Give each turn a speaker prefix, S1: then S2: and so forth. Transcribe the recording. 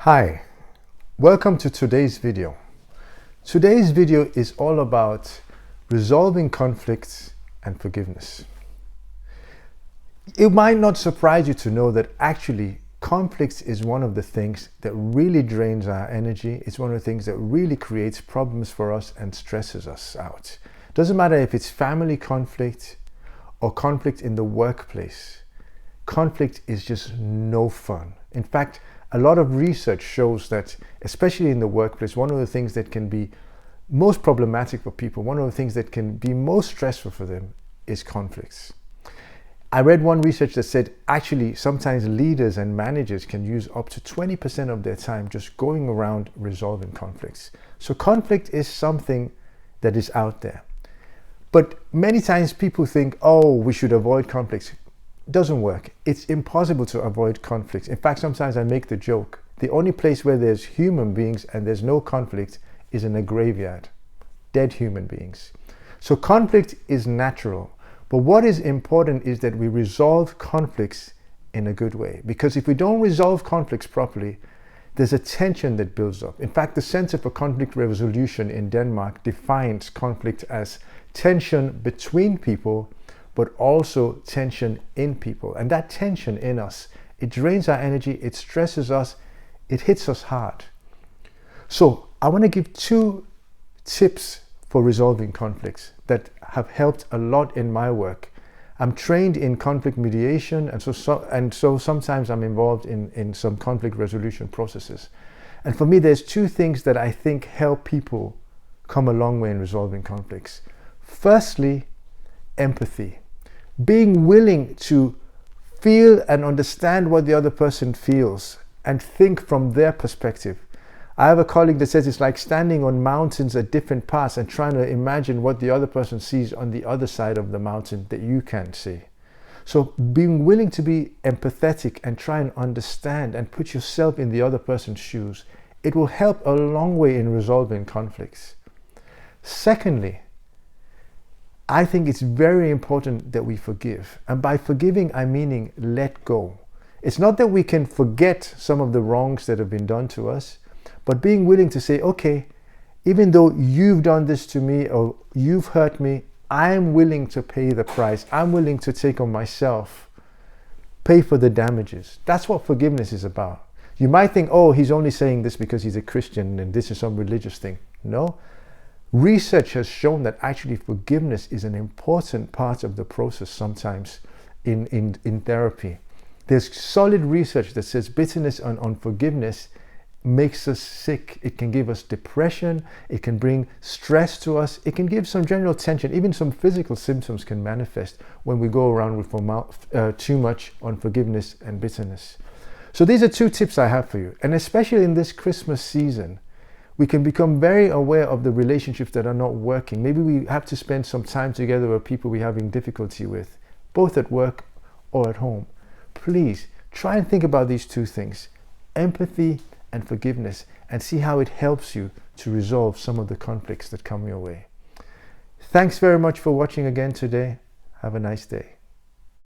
S1: Hi, welcome to today's video. Today's video is all about resolving conflicts and forgiveness. It might not surprise you to know that actually conflicts is one of the things that really drains our energy. It's one of the things that really creates problems for us and stresses us out. Doesn't matter if it's family conflict or conflict in the workplace. Conflict is just no fun. In fact, a lot of research shows that, especially in the workplace, one of the things that can be most problematic for people, one of the things that can be most stressful for them is conflicts. I read one research that said actually sometimes leaders and managers can use up to 20% of their time just going around resolving conflicts. So conflict is something that is out there. But many times people think, oh, we should avoid conflicts. Doesn't work. It's impossible to avoid conflicts. In fact, sometimes I make the joke, the only place where there's human beings and there's no conflict is in a graveyard. Dead human beings. So conflict is natural. But what is important is that we resolve conflicts in a good way. Because if we don't resolve conflicts properly, there's a tension that builds up. In fact, the Center for Conflict Resolution in Denmark defines conflict as tension between people, but also tension in people. And that tension in us, it drains our energy, it stresses us, it hits us hard. So I want to give 2 tips for resolving conflicts that have helped a lot in my work. I'm trained in conflict mediation, and so sometimes I'm involved in some conflict resolution processes. And for me, there's 2 things that I think help people come a long way in resolving conflicts. Firstly, empathy. Being willing to feel and understand what the other person feels and think from their perspective. I have a colleague that says it's like standing on mountains at different parts and trying to imagine what the other person sees on the other side of the mountain that you can't see. So being willing to be empathetic and try and understand and put yourself in the other person's shoes, it will help a long way in resolving conflicts. Secondly, I think it's very important that we forgive. And by forgiving, I mean let go. It's not that we can forget some of the wrongs that have been done to us, but being willing to say, okay, even though you've done this to me or you've hurt me, I'm willing to pay the price. I'm willing to take on myself, pay for the damages. That's what forgiveness is about. You might think, oh, he's only saying this because he's a Christian and this is some religious thing. No. Research has shown that actually forgiveness is an important part of the process sometimes in therapy. There's solid research that says bitterness and unforgiveness makes us sick. It can give us depression. It can bring stress to us. It can give some general tension. Even some physical symptoms can manifest when we go around with too much unforgiveness and bitterness. So these are 2 tips I have for you. And especially in this Christmas season, we can become very aware of the relationships that are not working. Maybe we have to spend some time together with people we're having difficulty with, both at work or at home. Please try and think about these 2 things, empathy and forgiveness, and see how it helps you to resolve some of the conflicts that come your way. Thanks very much for watching again today. Have a nice day.